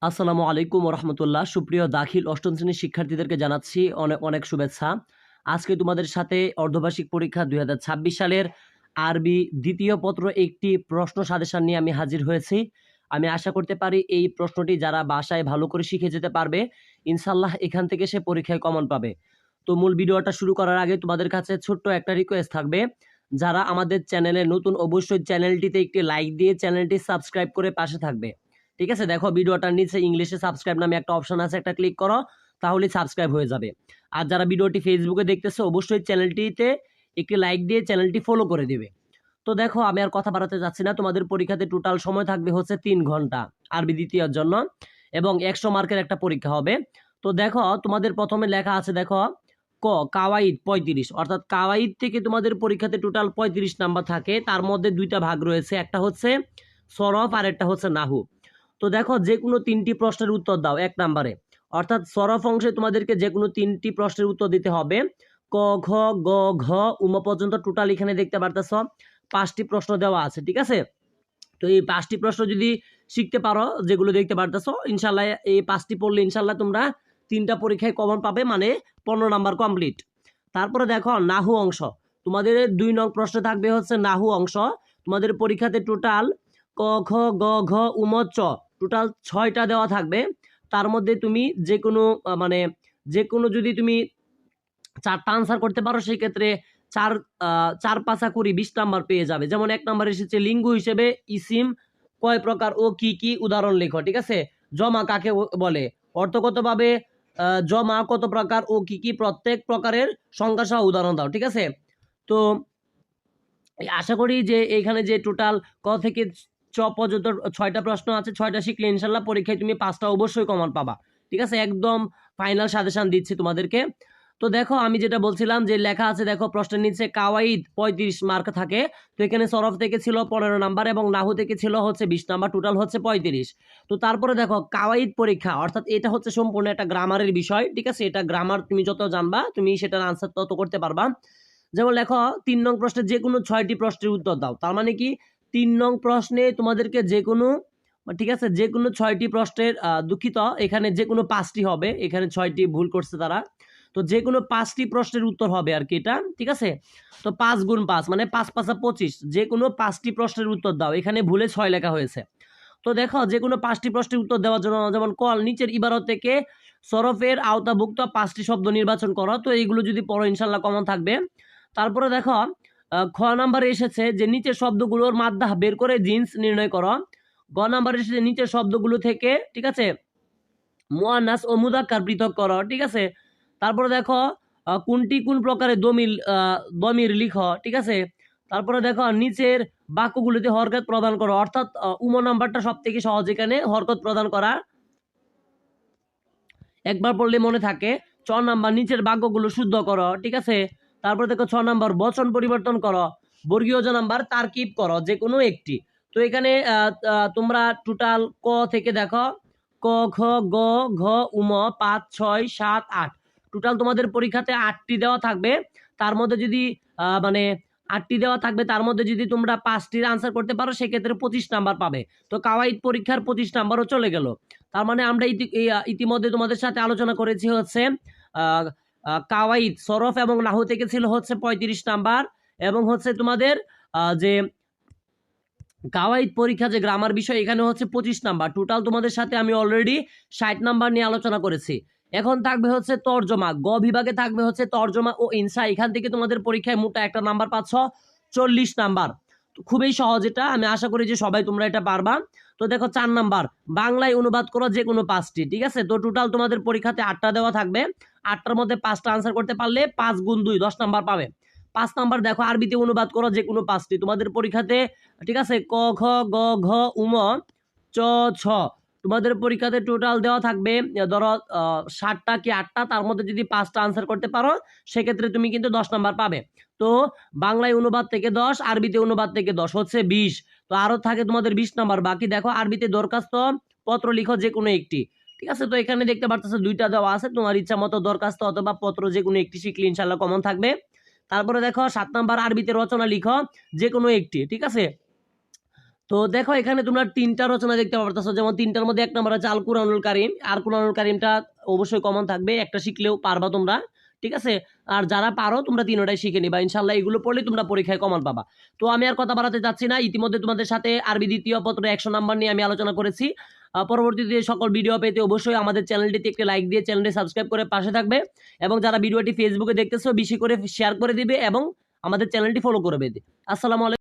আসসালামু আলাইকুম রহমতুল্লাহ। সুপ্রিয় দাখিল অষ্টম শ্রেণীর শিক্ষার্থীদেরকে জানাচ্ছি অনেক অনেক শুভেচ্ছা। আজকে তোমাদের সাথে অর্ধবার্ষিক পরীক্ষা 2026 সালের আরবি দ্বিতীয় পত্র একটি প্রশ্ন সাজেশন নিয়ে আমি হাজির হয়েছি। আমি আশা করতে পারি এই প্রশ্নটি যারা বাসায় ভালো করে শিখে যেতে পারবে ইনশাল্লাহ এখান থেকে সে পরীক্ষায় কমন পাবে। তো মূল ভিডিওটা শুরু করার আগে তোমাদের কাছে ছোট্ট একটা রিকোয়েস্ট থাকবে, যারা আমাদের চ্যানেলে নতুন অবশ্যই চ্যানেলটিতে একটি লাইক দিয়ে চ্যানেলটি সাবস্ক্রাইব করে পাশে থাকবে। ঠিক আছে, দেখো ভিডিওটার নিচে ইংলিশে সাবস্ক্রাইব নামে একটা অপশন আছে, একটা ক্লিক করো, তাহলে সাবস্ক্রাইব হয়ে যাবে। আর যারা ভিডিওটি ফেসবুকে দেখতেছে অবশ্যই চ্যানেলটিতে একটি লাইক দিয়ে চ্যানেলটি ফলো করে দিবে। তো দেখো আমি আর কথা বাড়াতে যাচ্ছি না, তোমাদের পরীক্ষাতে টোটাল সময় থাকবে হচ্ছে 3 ঘন্টা আরবি দ্বিতীয়ের জন্য, এবং 100 মার্কের একটা পরীক্ষা হবে। তো দেখো তোমাদের প্রথমে লেখা আছে, দেখো কাওয়াইদ 35, অর্থাৎ কাওয়াইদ থেকে তোমাদের পরীক্ষাতে টোটাল 35 নাম্বার থাকে। তার মধ্যে দুইটা ভাগ রয়েছে, একটা হচ্ছে সরফ আর একটা হচ্ছে নাহু। তো দেখো যে কোনো 3টি প্রশ্নের উত্তর দাও 1 নম্বরে, অর্থাৎ সরফ অংশে তোমাদেরকে যে কোনো 3টি প্রশ্নের উত্তর দিতে হবে। ক, ঘ, গ, ঘ, উম পর্যন্ত টোটাল এখানে দেখতে পারতেছ 5টি প্রশ্ন দেওয়া আছে। ঠিক আছে, তো এই 5টি প্রশ্ন যদি শিখতে পারো, যেগুলো দেখতে পারতেছ, ইনশাল্লাহ এই 5টি পড়লে ইনশাল্লাহ তোমরা 3টা পরীক্ষায় কমন পাবে, মানে 15 নাম্বার কমপ্লিট। তারপরে দেখো নাহু অংশ, তোমাদের 2 নং প্রশ্ন থাকবে হচ্ছে নাহু অংশ। তোমাদের পরীক্ষাতে টোটাল ক, খ, গ, ঘ, উম, চ টোটাল 6টা দেওয়া থাকবে। তার মধ্যে তুমি যে কোনো যে কোনো যদি তুমি 4টা আনসার করতে পারো, সেই ক্ষেত্রে 4 5 কুড়ি 20 নাম্বার পেয়ে যাবে। যেমন 1 নাম্বার এসেছে লিঙ্গ হিসেবে ইসিম কয় প্রকার ও কি কি, উদাহরণ লেখো। ঠিক আছে, জমা কাকে বলে, অর্থগতভাবে জমা কত প্রকার ও কি কি, প্রত্যেক প্রকারের সংখ্যা সহ উদাহরণ দাও। ঠিক আছে, তো আশা করি যে এখানে যে টোটাল ক থেকে চ পর্যন্ত 6টা প্রশ্ন আছে, 6টা শিখলে ইনশাল্লাহ পরীক্ষায় তুমি 5টা অবশ্যই কমন পাবা। ঠিক আছে, একদম ফাইনাল সাজেশন দিচ্ছি তোমাদেরকে। তো দেখো আমি যেটা বলছিলাম, যে লেখা আছে দেখো প্রশ্নের নিচে কাওয়াইদ 35 মার্ক থাকে। তো এখানে সরফ থেকে ছিল 15 নাম্বার এবং নাহু থেকে ছিল হচ্ছে 20 নাম্বার, টোটাল হচ্ছে 35। তো তারপরে দেখো কাওয়াইদ পরীক্ষা, অর্থাৎ এটা হচ্ছে সম্পূর্ণ একটা গ্রামারের বিষয়। ঠিক আছে, এটা গ্রামার তুমি যত জানবা তুমি সেটার আনসার তত করতে পারবা। যেমন লেখো 3 নং প্রশ্নে যে কোনো 6টি প্রশ্নের উত্তর দাও। তার মানে কি 3 নং প্রশ্নে তোমাদেরকে যে কোনো, ঠিক আছে, যে কোনো 6টি প্রশ্নের দুঃখিত, এখানে যে কোনো 5টি হবে, এখানে 6টি ভুল করছে তারা। তো যে কোনো 5টি প্রশ্নের উত্তর হবে আর কি এটা। ঠিক আছে, তো 5 গুণ 5 মানে 5 5 25, যে কোনো 5টি প্রশ্নের উত্তর দাও। এখানে ভুলে 6 লেখা হয়েছে। তো দেখো যে কোনো 5টি প্রশ্নের উত্তর দেওয়ার জন্য, যেমন কল নিচের ইবারত থেকে সরফের আওতাভুক্ত 5টি শব্দ নির্বাচন করো। তো এইগুলো যদি পড়ো ইনশাল্লাহ কমন থাকবে। তারপরে দেখো খ নাম্বারে এসেছে যে নিচের শব্দগুলোর মাদ্দা বের করে জিন্স নির্ণয় করো। গ নাম্বারে এসেছে নিচের শব্দগুলো থেকে, ঠিক আছে, মুয়ান্নাস ও মুযাক্কার পৃথক করো। ঠিক আছে, তারপরে দেখো কোনটি কোন প্রকারের দমির লিখো। ঠিক আছে, তারপরে দেখো নিচের বাক্যগুলোতে হরকত প্রদান করো, অর্থাৎ উম নাম্বারটা সব থেকে সহজ, এখানে হরকত প্রদান করা একবার পড়লে মনে থাকে। 4 নাম্বার নিচের বাক্যগুলো শুদ্ধ করো। ঠিক আছে, তারপর দেখো 6 নাম্বার বচন পরিবর্তন করো। বর্গীয় জ নাম্বার তারকিব করো যে কোনো একটি। তো এখানে তোমরা টোটাল ক থেকে দেখো ক, খ, গ, ঘ, উম 5 6 7 8, টোটাল তোমাদের পরীক্ষাতে 8টি দেওয়া থাকবে। তার মধ্যে যদি মানে 8টি দেওয়া থাকবে, তার মধ্যে যদি তোমরা 5টির আনসার করতে পারো সেক্ষেত্রে 25 নাম্বার পাবে। তো কাওয়াইদ পরীক্ষার 25 নাম্বারও চলে গেল। তার মানে আমরা ইতিমধ্যে তোমাদের সাথে আলোচনা করেছি হচ্ছে কাওয়াইদ সরফ এবং নাহু থেকে ছিল হচ্ছে 35 নাম্বার, এবং হচ্ছে তোমাদের যে কাওয়াইদ পরীক্ষা যে গ্রামার বিষয় এখানে হচ্ছে 25 নাম্বার। টোটাল তোমাদের সাথে আমি অলরেডি 60 নাম্বার নিয়ে আলোচনা করেছি। এখন থাকবে হচ্ছে তর্জমা, গ বিভাগে থাকবে হচ্ছে তর্জমা ও ইনসা। এখান থেকে তোমাদের পরীক্ষায় মোটা একটা নাম্বার পাচ্ছ 40 নাম্বার। খুবই সহজ এটা, আমি আশা করি যে সবাই তোমরা এটা পারবা। তো দেখো 4 নাম্বার বাংলায় অনুবাদ করো যে কোনো 5টি। ঠিক আছে, তো টোটাল তোমাদের পরীক্ষাতে 8টা দেওয়া থাকবে। 8টার মধ্যে 5টা আনসার করতে পারলে 5 গুণ 2 10 নাম্বার পাবে। 5 নাম্বার দেখো আরবিতে অনুবাদ করো যে কোনো 5টি তোমাদের পরীক্ষাতে। ঠিক আছে, ক, খ, গ, ঘ, উম, চ, ছ, তোমাদের পরীক্ষাতে টোটাল দেওয়া থাকবে ধরো 7টা কি 8টা, তার মধ্যে যদি 5টা আনসার করতে পারো সেক্ষেত্রে তুমি কিন্তু 10 নাম্বার পাবে। তো বাংলায় অনুবাদ থেকে 10, আরবিতে অনুবাদ থেকে 10 হচ্ছে 20। তো আরো থাকে তোমাদের 20 নাম্বার বাকি। দেখো আরবিতে দরখাস্ত পত্র লিখো যে কোনো একটি। ঠিক আছে, তো এখানে দেখতে পারতেছো 2টা দেওয়া আছে, তোমার ইচ্ছা মতো দরখাস্ত অথবা পত্র যে কোনো একটি শিখলে ইনশাল্লাহ কমন থাকবে। তারপরে দেখো 7 নাম্বার আরবিতে রচনা লিখো যে কোনো একটি। ঠিক আছে, তো দেখো এখানে তোমরা 3টা রচনা দেখতে পারতেছো, যেমন 3টার মধ্যে 1 নম্বর আছে আল কুরআনুল কারীম। আর কুরআনুল কারীমটা অবশ্যই কমন থাকবে, একটা শিখলেও পারবা তোমরা, ঠিক আছে। আর যারা পারো তোমরা 3টাই শিখে নিবা, ইনশাআল্লাহ এগুলো পড়লে তোমরা পরীক্ষায় কমন পাবা। তো আমি আর কথা বাড়াতে যাচ্ছি না, ইতিমধ্যে তোমাদের সাথে আরবি দ্বিতীয় পত্র 100 নাম্বার নিয়ে আমি আলোচনা করেছি। পরবর্তীতে সকল ভিডিও পেতে অবশ্যই আমাদের চ্যানেলটিতে একটি লাইক দিয়ে চ্যানেলটি সাবস্ক্রাইব করে পাশে থাকবে, এবং যারা ভিডিওটি ফেসবুকে দেখতেছো বেশি করে শেয়ার করে দিবে এবং আমাদের চ্যানেলটি ফলো করবে। আসসালামু আলাইকুম।